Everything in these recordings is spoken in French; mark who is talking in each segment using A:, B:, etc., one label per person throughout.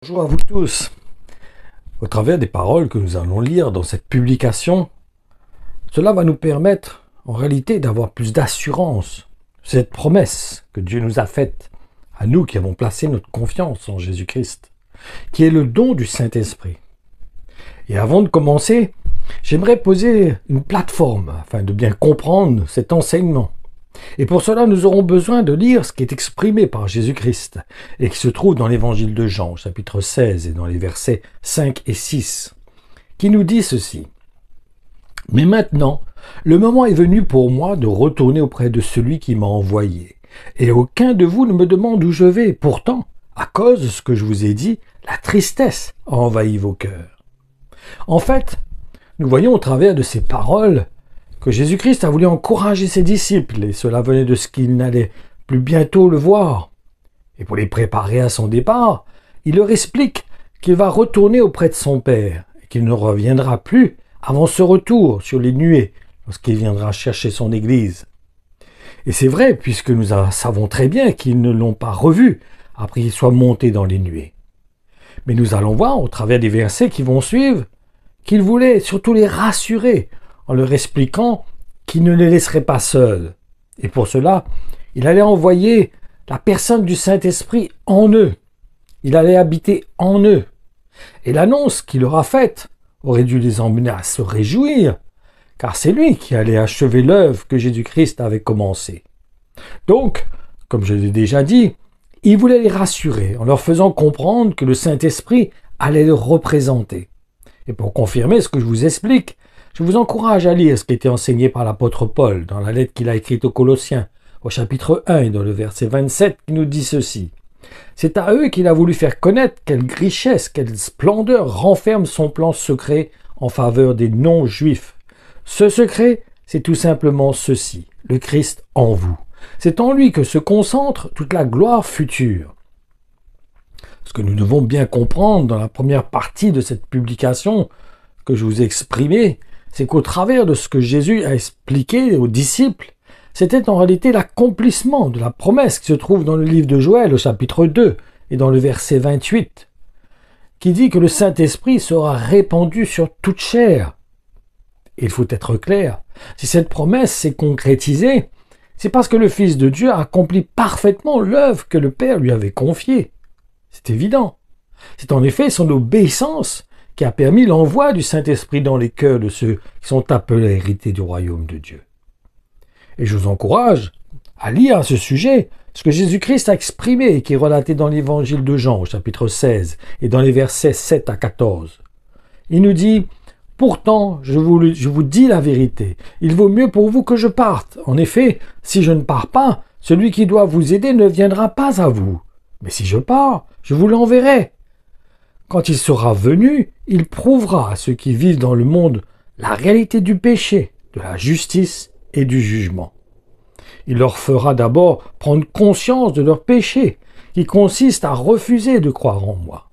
A: Bonjour à vous tous. Au travers des paroles que nous allons lire dans cette publication, cela va nous permettre en réalité d'avoir plus d'assurance. Cette promesse que Dieu nous a faite, à nous qui avons placé notre confiance en Jésus-Christ, qui est le don du Saint-Esprit. Et avant de commencer, j'aimerais poser une plateforme afin de bien comprendre cet enseignement. Et pour cela, nous aurons besoin de lire ce qui est exprimé par Jésus-Christ et qui se trouve dans l'évangile de Jean, chapitre 16, et dans les versets 5 et 6, qui nous dit ceci. « Mais maintenant, le moment est venu pour moi de retourner auprès de celui qui m'a envoyé. Et aucun de vous ne me demande où je vais. Pourtant, à cause de ce que je vous ai dit, la tristesse a envahi vos cœurs. » En fait, nous voyons au travers de ces paroles que Jésus-Christ a voulu encourager ses disciples, et cela venait de ce qu'ils n'allaient plus bientôt le voir. Et pour les préparer à son départ, il leur explique qu'il va retourner auprès de son Père, et qu'il ne reviendra plus avant ce retour sur les nuées, lorsqu'il viendra chercher son Église. Et c'est vrai, puisque nous savons très bien qu'ils ne l'ont pas revu après qu'il soit monté dans les nuées. Mais nous allons voir, au travers des versets qui vont suivre, qu'il voulait surtout les rassurer, en leur expliquant qu'il ne les laisserait pas seuls. Et pour cela, il allait envoyer la personne du Saint-Esprit en eux. Il allait habiter en eux. Et l'annonce qu'il leur a faite aurait dû les emmener à se réjouir, car c'est lui qui allait achever l'œuvre que Jésus-Christ avait commencée. Donc, comme je l'ai déjà dit, il voulait les rassurer en leur faisant comprendre que le Saint-Esprit allait les représenter. Et pour confirmer ce que je vous explique, je vous encourage à lire ce qui était enseigné par l'apôtre Paul dans la lettre qu'il a écrite aux Colossiens, au chapitre 1 et dans le verset 27, qui nous dit ceci. C'est à eux qu'il a voulu faire connaître quelle richesse, quelle splendeur renferme son plan secret en faveur des non-juifs. Ce secret, c'est tout simplement ceci, le Christ en vous. C'est en lui que se concentre toute la gloire future. Ce que nous devons bien comprendre dans la première partie de cette publication que je vous ai exprimée, c'est qu'au travers de ce que Jésus a expliqué aux disciples, c'était en réalité l'accomplissement de la promesse qui se trouve dans le livre de Joël, au chapitre 2, et dans le verset 28, qui dit que le Saint-Esprit sera répandu sur toute chair. Et il faut être clair, si cette promesse s'est concrétisée, c'est parce que le Fils de Dieu a accompli parfaitement l'œuvre que le Père lui avait confiée. C'est évident. C'est en effet son obéissance qui a permis l'envoi du Saint-Esprit dans les cœurs de ceux qui sont appelés à hériter du royaume de Dieu. Et je vous encourage à lire à ce sujet ce que Jésus-Christ a exprimé et qui est relaté dans l'évangile de Jean, au chapitre 16, et dans les versets 7 à 14. Il nous dit « Pourtant, je vous dis la vérité, il vaut mieux pour vous que je parte. En effet, si je ne pars pas, celui qui doit vous aider ne viendra pas à vous. Mais si je pars, je vous l'enverrai. Quand il sera venu, il prouvera à ceux qui vivent dans le monde la réalité du péché, de la justice et du jugement. Il leur fera d'abord prendre conscience de leur péché, qui consiste à refuser de croire en moi.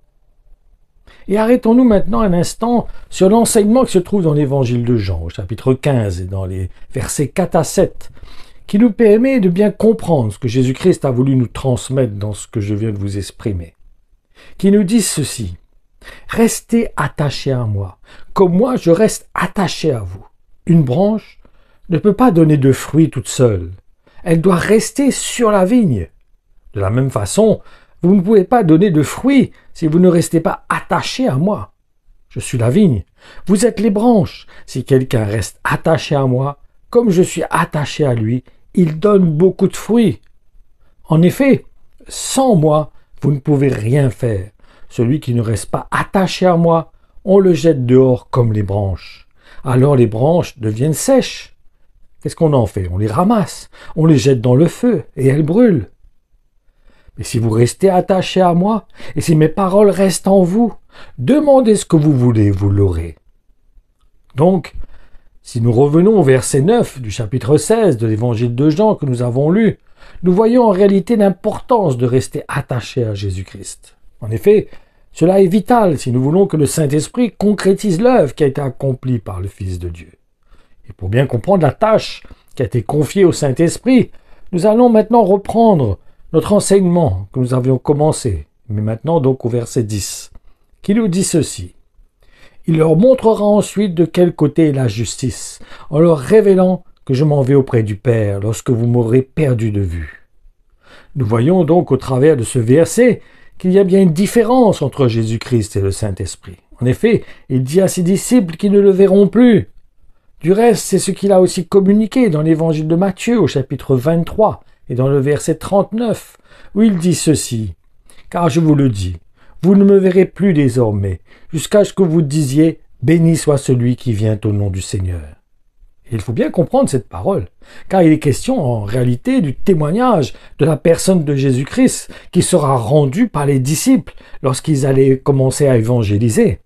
A: Et arrêtons-nous maintenant un instant sur l'enseignement qui se trouve dans l'évangile de Jean, au chapitre 15 et dans les versets 4 à 7, qui nous permet de bien comprendre ce que Jésus-Christ a voulu nous transmettre dans ce que je viens de vous exprimer. Qui nous dit ceci. Restez attachés à moi, comme moi je reste attaché à vous. Une branche ne peut pas donner de fruits toute seule. Elle doit rester sur la vigne. De la même façon, vous ne pouvez pas donner de fruits si vous ne restez pas attachés à moi. Je suis la vigne. Vous êtes les branches. Si quelqu'un reste attaché à moi, comme je suis attaché à lui, il donne beaucoup de fruits. En effet, sans moi, vous ne pouvez rien faire. Celui qui ne reste pas attaché à moi, on le jette dehors comme les branches. Alors les branches deviennent sèches. Qu'est-ce qu'on en fait? On les ramasse, on les jette dans le feu et elles brûlent. Mais si vous restez attaché à moi, et si mes paroles restent en vous, demandez ce que vous voulez, vous l'aurez. Donc, si nous revenons au verset 9 du chapitre 16 de l'évangile de Jean que nous avons lu, nous voyons en réalité l'importance de rester attaché à Jésus-Christ. En effet, cela est vital si nous voulons que le Saint-Esprit concrétise l'œuvre qui a été accomplie par le Fils de Dieu. Et pour bien comprendre la tâche qui a été confiée au Saint-Esprit, nous allons maintenant reprendre notre enseignement que nous avions commencé. mais maintenant donc au verset 10, qui nous dit ceci. Il leur montrera ensuite de quel côté est la justice, en leur révélant que je m'en vais auprès du Père lorsque vous m'aurez perdu de vue. Nous voyons donc au travers de ce verset qu'il y a bien une différence entre Jésus-Christ et le Saint-Esprit. En effet, il dit à ses disciples qu'ils ne le verront plus. Du reste, c'est ce qu'il a aussi communiqué dans l'évangile de Matthieu au chapitre 23 et dans le verset 39, où il dit ceci. « Car je vous le dis, vous ne me verrez plus désormais, jusqu'à ce que vous disiez « Béni soit celui qui vient au nom du Seigneur ». Il faut bien comprendre cette parole, car il est question en réalité du témoignage de la personne de Jésus-Christ qui sera rendu par les disciples lorsqu'ils allaient commencer à évangéliser.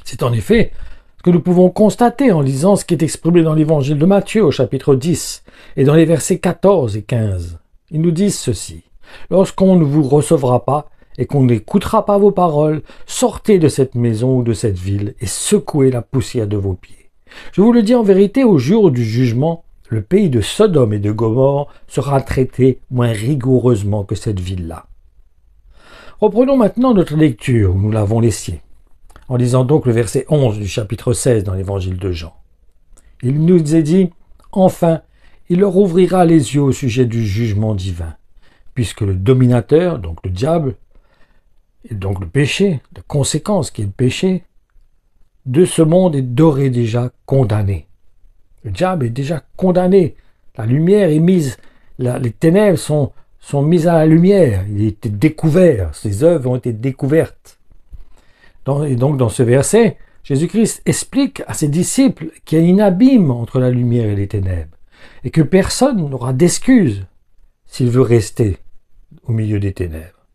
A: C'est en effet ce que nous pouvons constater en lisant ce qui est exprimé dans l'évangile de Matthieu au chapitre 10 et dans les versets 14 et 15. Ils nous disent ceci. « Lorsqu'on ne vous recevra pas et qu'on n'écoutera pas vos paroles, sortez de cette maison ou de cette ville et secouez la poussière de vos pieds. Je vous le dis en vérité, au jour du jugement, le pays de Sodome et de Gomorrhe sera traité moins rigoureusement que cette ville-là. » Reprenons maintenant notre lecture où nous l'avons laissée, en lisant donc le verset 11 du chapitre 16 dans l'évangile de Jean. Il nous est dit, « Enfin, il leur ouvrira les yeux au sujet du jugement divin, puisque le dominateur, donc le diable, et donc le péché, la conséquence qui est le péché, de ce monde est d'ores et déjà condamné. » Le diable est déjà condamné. La lumière est mise, les ténèbres sont mises à la lumière. Il a été découvert, ses œuvres ont été découvertes. Et donc dans ce verset, Jésus-Christ explique à ses disciples qu'il y a un abîme entre la lumière et les ténèbres, et que personne n'aura d'excuse s'il veut rester au milieu des ténèbres.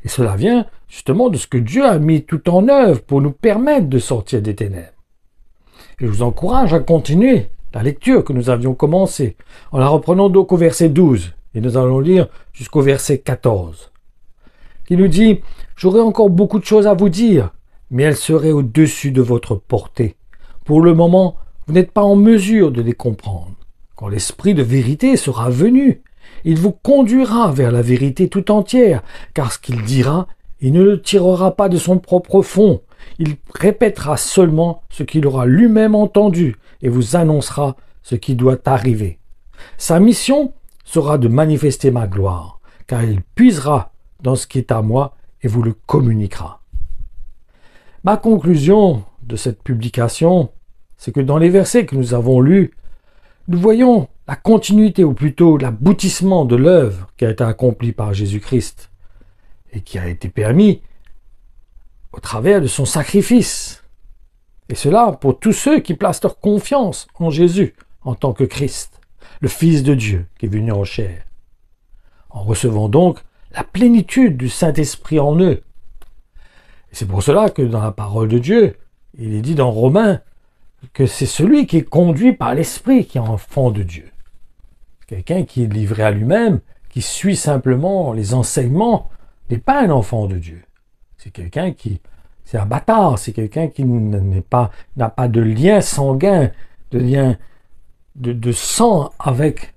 A: Et cela vient justement de ce que Dieu a mis tout en œuvre pour nous permettre de sortir des ténèbres. Et je vous encourage à continuer la lecture que nous avions commencée, en la reprenant donc au verset 12, et nous allons lire jusqu'au verset 14, qui nous dit « J'aurai encore beaucoup de choses à vous dire, mais elles seraient au-dessus de votre portée. Pour le moment, vous n'êtes pas en mesure de les comprendre. Quand l'Esprit de vérité sera venu, il vous conduira vers la vérité tout entière, car ce qu'il dira, il ne le tirera pas de son propre fond. Il répétera seulement ce qu'il aura lui-même entendu et vous annoncera ce qui doit arriver. Sa mission sera de manifester ma gloire, car il puisera dans ce qui est à moi et vous le communiquera. » Ma conclusion de cette publication, c'est que dans les versets que nous avons lus, nous voyons la continuité, ou plutôt l'aboutissement de l'œuvre qui a été accomplie par Jésus-Christ et qui a été permis au travers de son sacrifice. Et cela pour tous ceux qui placent leur confiance en Jésus en tant que Christ, le Fils de Dieu qui est venu en chair, en recevant donc la plénitude du Saint-Esprit en eux. Et c'est pour cela que dans la parole de Dieu, il est dit dans Romains que c'est celui qui est conduit par l'Esprit qui est enfant de Dieu. Quelqu'un qui est livré à lui-même, qui suit simplement les enseignements, n'est pas un enfant de Dieu. C'est quelqu'un c'est un bâtard, c'est quelqu'un qui n'a pas de lien sanguin, de lien de sang avec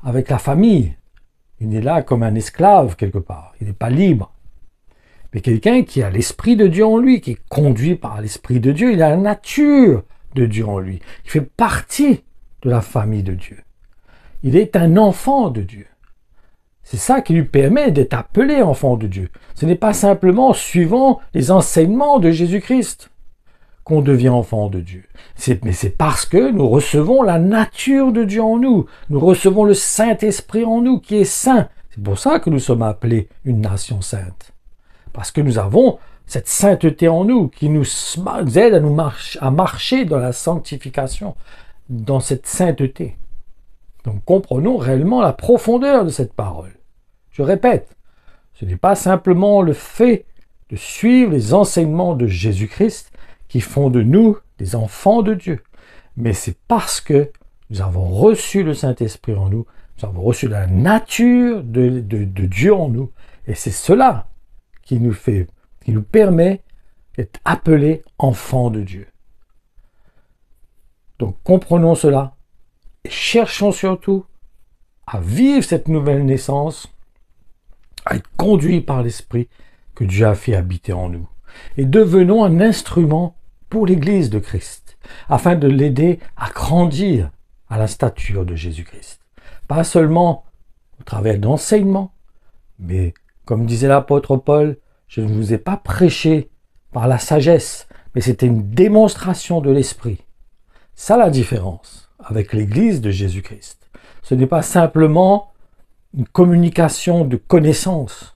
A: la famille. Il est là comme un esclave quelque part, il n'est pas libre. Mais quelqu'un qui a l'Esprit de Dieu en lui, qui est conduit par l'Esprit de Dieu, il a la nature de Dieu en lui. Il fait partie de la famille de Dieu. Il est un enfant de Dieu. C'est ça qui lui permet d'être appelé enfant de Dieu. Ce n'est pas simplement suivant les enseignements de Jésus-Christ qu'on devient enfant de Dieu. Mais c'est parce que nous recevons la nature de Dieu en nous. Nous recevons le Saint-Esprit en nous qui est saint. C'est pour ça que nous sommes appelés une nation sainte. Parce que nous avons cette sainteté en nous qui nous aide à marcher dans la sanctification, dans cette sainteté. Donc comprenons réellement la profondeur de cette parole. Je répète, ce n'est pas simplement le fait de suivre les enseignements de Jésus-Christ qui font de nous des enfants de Dieu, mais c'est parce que nous avons reçu le Saint-Esprit en nous, nous avons reçu la nature de Dieu en nous, et c'est cela qui nous permet d'être appelés enfants de Dieu. Donc comprenons cela et cherchons surtout à vivre cette nouvelle naissance à être conduits par l'Esprit que Dieu a fait habiter en nous. Et devenons un instrument pour l'Église de Christ, afin de l'aider à grandir à la stature de Jésus-Christ. Pas seulement au travers d'enseignements, mais comme disait l'apôtre Paul, je ne vous ai pas prêché par la sagesse, mais c'était une démonstration de l'Esprit. Ça la différence avec l'Église de Jésus-Christ. Ce n'est pas simplement une communication de connaissances,